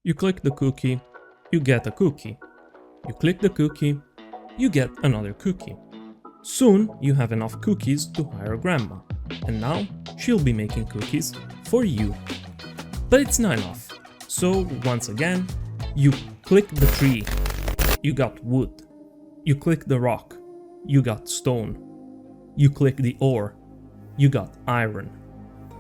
You click the cookie, you get a cookie. You click the cookie, you get another cookie. Soon you have enough cookies to hire grandma, and now she'll be making cookies for you. But it's not enough. So once again, you click the tree, you got wood. You click the rock, you got stone. You click the ore, you got iron.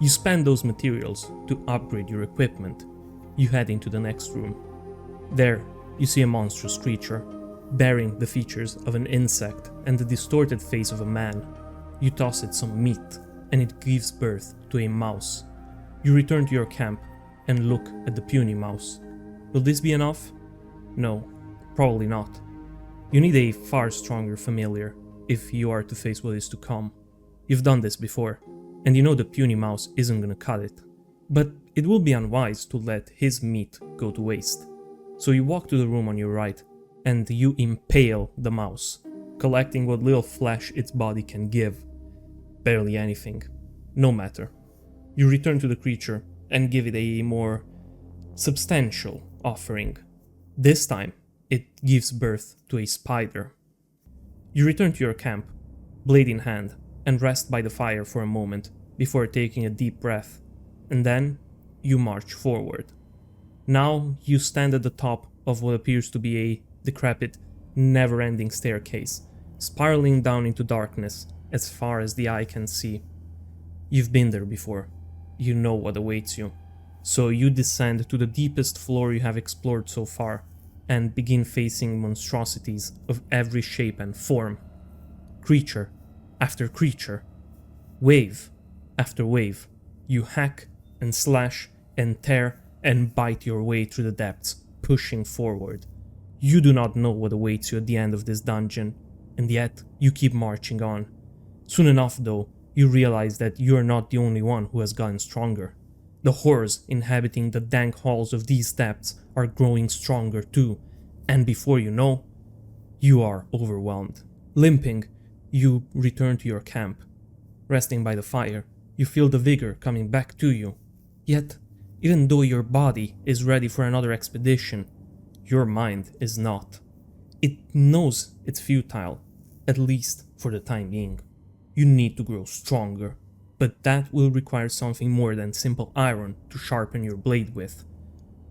You spend those materials to upgrade your equipment. You head into the next room. There, you see a monstrous creature, bearing the features of an insect and the distorted face of a man. You toss it some meat, and it gives birth to a mouse. You return to your camp and look at the puny mouse. Will this be enough? No, probably not. You need a far stronger familiar if you are to face what is to come. You've done this before, and you know the puny mouse isn't gonna cut it. But it will be unwise to let his meat go to waste. So you walk to the room on your right, and you impale the mouse, collecting what little flesh its body can give. Barely anything. No matter. You return to the creature and give it a more substantial offering. This time, it gives birth to a spider. You return to your camp, blade in hand, and rest by the fire for a moment before taking a deep breath, and then you march forward. Now you stand at the top of what appears to be a decrepit, never-ending staircase, spiraling down into darkness as far as the eye can see. You've been there before. You know what awaits you. So you descend to the deepest floor you have explored so far, and begin facing monstrosities of every shape and form. Creature after creature. Wave after wave. You hack and slash and tear and bite your way through the depths, pushing forward. You do not know what awaits you at the end of this dungeon, and yet you keep marching on. Soon enough, though, you realize that you are not the only one who has gotten stronger. The horrors inhabiting the dank halls of these depths are growing stronger too, and before you know, you are overwhelmed. Limping, you return to your camp. Resting by the fire, you feel the vigor coming back to you. Yet, even though your body is ready for another expedition, your mind is not. It knows it's futile, at least for the time being. You need to grow stronger, but that will require something more than simple iron to sharpen your blade with.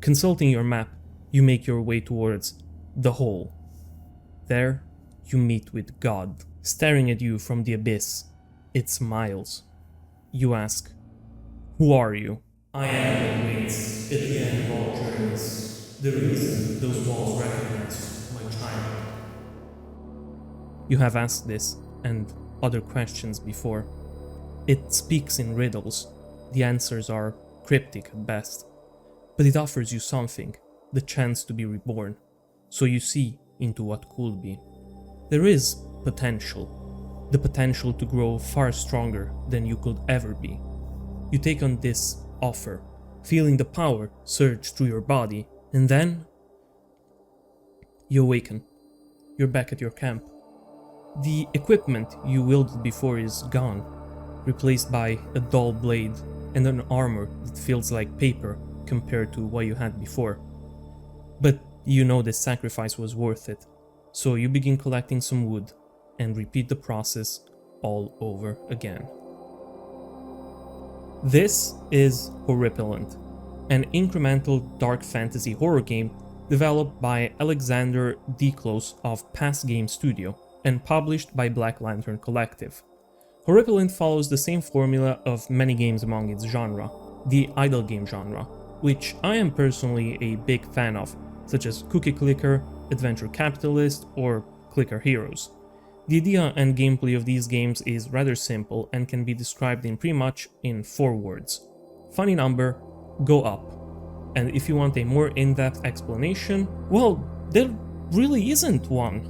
Consulting your map, you make your way towards the hole. There, you meet with God, staring at you from the abyss. It smiles. You ask, "Who are you?" I am what waits at the end of all journeys. The reason those walls recognize my child. You have asked this and other questions before. It speaks in riddles. The answers are cryptic at best. But it offers you something, the chance to be reborn. So you see into what could be. There is potential. The potential to grow far stronger than you could ever be. You take on this offer, feeling the power surge through your body, and then you awaken. You're back at your camp. The equipment you wielded before is gone, replaced by a dull blade and an armor that feels like paper compared to what you had before. But you know this sacrifice was worth it, so you begin collecting some wood and repeat the process all over again. This is Horripilant, an incremental dark fantasy horror game developed by Alexander Deklos of Pass Game Studio and published by Black Lantern Collective. Horripilant follows the same formula of many games among its genre, the idle game genre, which I am personally a big fan of, such as Cookie Clicker, Adventure Capitalist, or Clicker Heroes. The idea and gameplay of these games is rather simple and can be described in pretty much in 4 words. Funny number, go up. And if you want a more in-depth explanation, well, there really isn't one.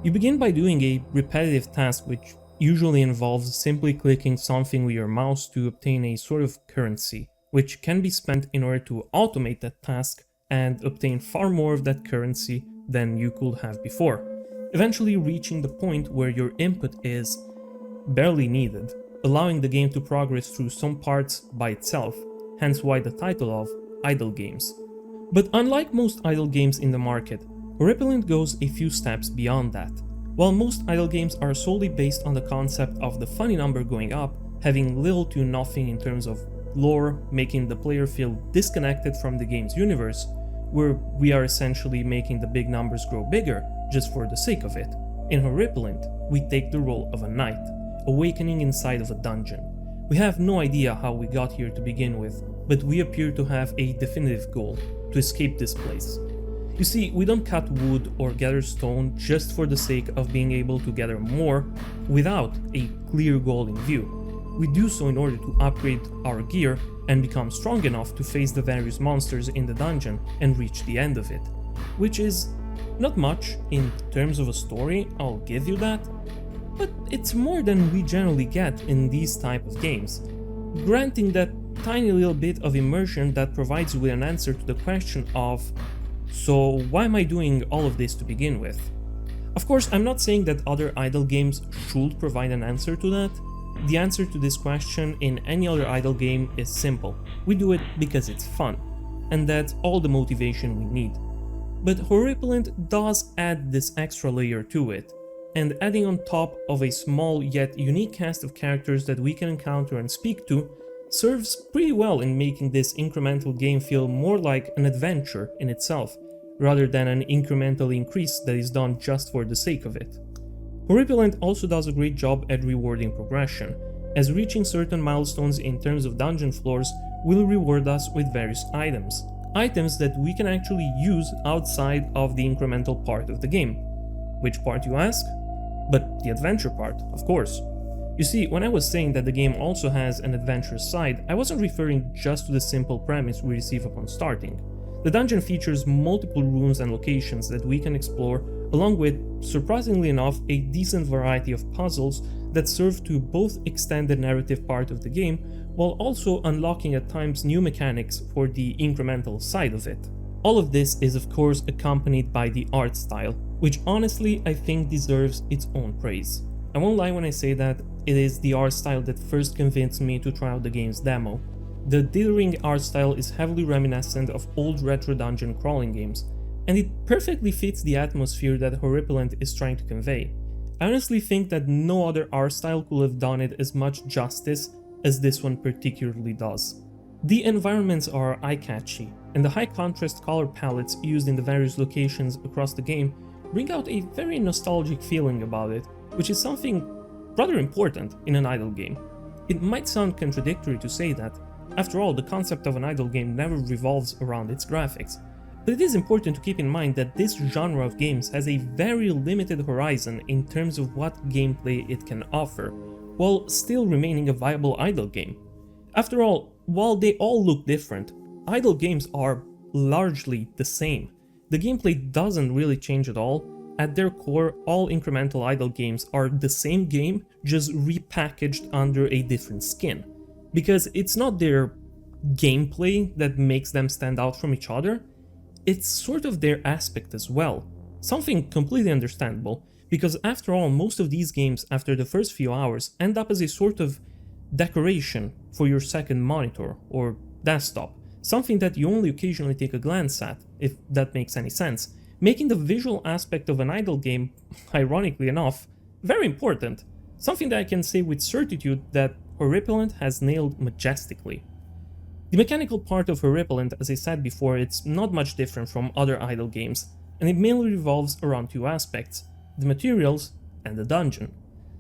You begin by doing a repetitive task which usually involves simply clicking something with your mouse to obtain a sort of currency, which can be spent in order to automate that task and obtain far more of that currency than you could have before, eventually reaching the point where your input is barely needed, allowing the game to progress through some parts by itself, hence why the title of Idle Games. But unlike most idle games in the market, Horripilant goes a few steps beyond that. While most idle games are solely based on the concept of the funny number going up, having little to nothing in terms of lore, making the player feel disconnected from the game's universe, where we are essentially making the big numbers grow bigger just for the sake of it. In Horripilant, we take the role of a knight, awakening inside of a dungeon. We have no idea how we got here to begin with, but we appear to have a definitive goal: to escape this place. You see, we don't cut wood or gather stone just for the sake of being able to gather more without a clear goal in view. We do so in order to upgrade our gear and become strong enough to face the various monsters in the dungeon and reach the end of it, which is not much in terms of a story, I'll give you that, but it's more than we generally get in these type of games, granting that tiny little bit of immersion that provides you with an answer to the question of, so why am I doing all of this to begin with? Of course, I'm not saying that other idle games should provide an answer to that. The answer to this question in any other idle game is simple: we do it because it's fun, and that's all the motivation we need. But Horripilant does add this extra layer to it, and adding on top of a small yet unique cast of characters that we can encounter and speak to serves pretty well in making this incremental game feel more like an adventure in itself, rather than an incremental increase that is done just for the sake of it. Horripilant also does a great job at rewarding progression, as reaching certain milestones in terms of dungeon floors will reward us with various items that we can actually use outside of the incremental part of the game. Which part, you ask? But the adventure part, of course. You see, when I was saying that the game also has an adventurous side, I wasn't referring just to the simple premise we receive upon starting. The dungeon features multiple rooms and locations that we can explore, along with, surprisingly enough, a decent variety of puzzles that serve to both extend the narrative part of the game, while also unlocking at times new mechanics for the incremental side of it. All of this is of course accompanied by the art style, which honestly I think deserves its own praise. I won't lie when I say that it is the art style that first convinced me to try out the game's demo. The dithering art style is heavily reminiscent of old retro dungeon crawling games, and it perfectly fits the atmosphere that Horripilant is trying to convey. I honestly think that no other art style could have done it as much justice as this one particularly does. The environments are eye-catchy, and the high contrast color palettes used in the various locations across the game bring out a very nostalgic feeling about it, which is something rather important in an idle game. It might sound contradictory to say that. After all, the concept of an idle game never revolves around its graphics, but it is important to keep in mind that this genre of games has a very limited horizon in terms of what gameplay it can offer, while still remaining a viable idle game. After all, while they all look different, idle games are largely the same. The gameplay doesn't really change at all. At their core, all incremental idle games are the same game, just repackaged under a different skin. Because it's not their gameplay that makes them stand out from each other, it's sort of their aspect as well. Something completely understandable, because after all, most of these games after the first few hours end up as a sort of decoration for your second monitor or desktop, something that you only occasionally take a glance at, if that makes any sense, making the visual aspect of an idle game, ironically enough, very important, something that I can say with certitude that Horripilant has nailed majestically. The mechanical part of Horripilant, as I said before, it's not much different from other idle games, and it mainly revolves around two aspects: the materials and the dungeon.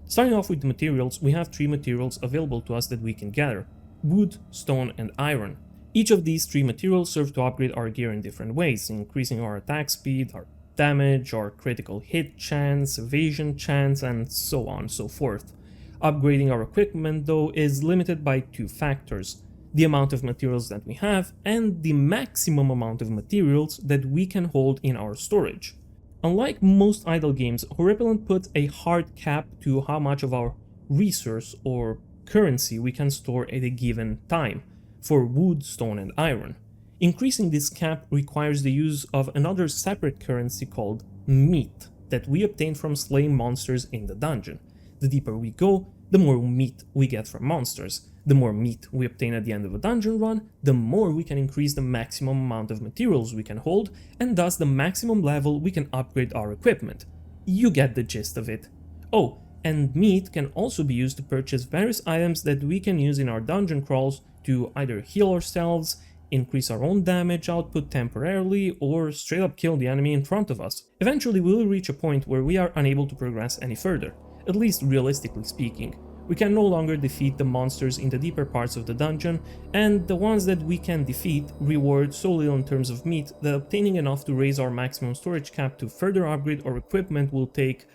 Starting off with the materials, we have three materials available to us that we can gather: wood, stone, and iron. Each of these three materials serve to upgrade our gear in different ways, increasing our attack speed, our damage, our critical hit chance, evasion chance, and so on and so forth. Upgrading our equipment, though, is limited by two factors: the amount of materials that we have and the maximum amount of materials that we can hold in our storage. Unlike most idle games, Horripilant puts a hard cap to how much of our resource or currency we can store at a given time, for wood, stone, and iron. Increasing this cap requires the use of another separate currency called meat that we obtain from slaying monsters in the dungeon. The deeper we go, the more meat we get from monsters. The more meat we obtain at the end of a dungeon run, the more we can increase the maximum amount of materials we can hold, and thus the maximum level we can upgrade our equipment. You get the gist of it. Oh, and meat can also be used to purchase various items that we can use in our dungeon crawls to either heal ourselves, increase our own damage output temporarily, or straight up kill the enemy in front of us. Eventually we will reach a point where we are unable to progress any further, at least realistically speaking. We can no longer defeat the monsters in the deeper parts of the dungeon, and the ones that we can defeat reward so little in terms of meat that obtaining enough to raise our maximum storage cap to further upgrade our equipment will take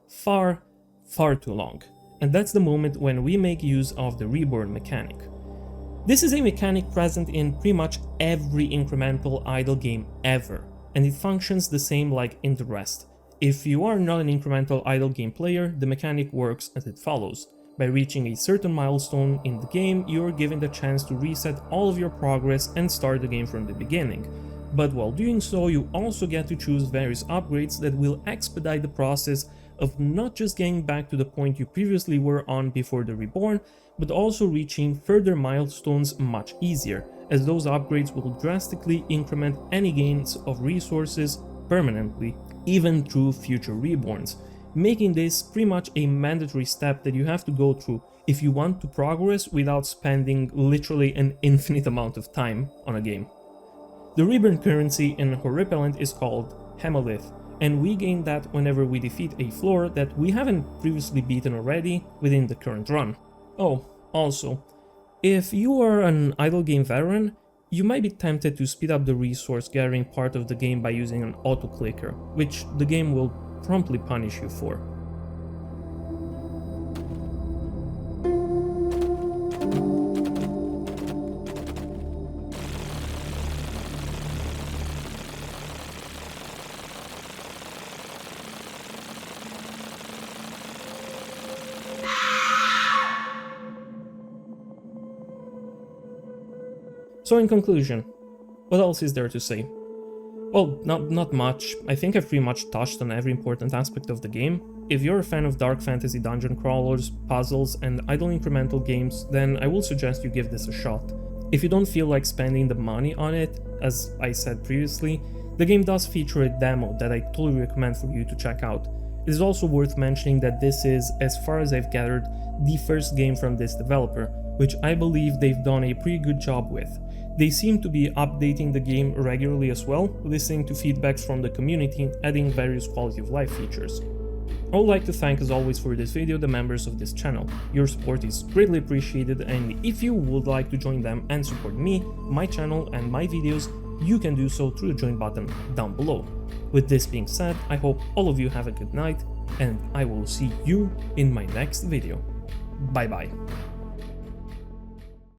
far too long. And that's the moment when we make use of the reborn mechanic. This is a mechanic present in pretty much every incremental idle game ever, and it functions the same like in the rest. If you are not an incremental idle game player, the mechanic works as it follows. By reaching a certain milestone in the game, you are given the chance to reset all of your progress and start the game from the beginning. But while doing so, you also get to choose various upgrades that will expedite the process of not just getting back to the point you previously were on before the reborn, but also reaching further milestones much easier, as those upgrades will drastically increment any gains of resources permanently, even through future reborns, making this pretty much a mandatory step that you have to go through if you want to progress without spending literally an infinite amount of time on a game. The reborn currency in Horripilant is called Hemalith, and we gain that whenever we defeat a floor that we haven't previously beaten already within the current run. Oh, also, if you are an idle game veteran, you might be tempted to speed up the resource gathering part of the game by using an auto-clicker, which the game will promptly punish you for. So in conclusion, what else is there to say? Well, not much. I think I've pretty much touched on every important aspect of the game. If you're a fan of dark fantasy dungeon crawlers, puzzles, and idle incremental games, then I will suggest you give this a shot. If you don't feel like spending the money on it, as I said previously, the game does feature a demo that I totally recommend for you to check out. It is also worth mentioning that this is, as far as I've gathered, the first game from this developer, which I believe they've done a pretty good job with. They seem to be updating the game regularly as well, listening to feedbacks from the community, adding various quality of life features. I would like to thank, as always, for this video the members of this channel. Your support is greatly appreciated, and if you would like to join them and support me, my channel and my videos, you can do so through the join button down below. With this being said, I hope all of you have a good night, and I will see you in my next video. Bye bye.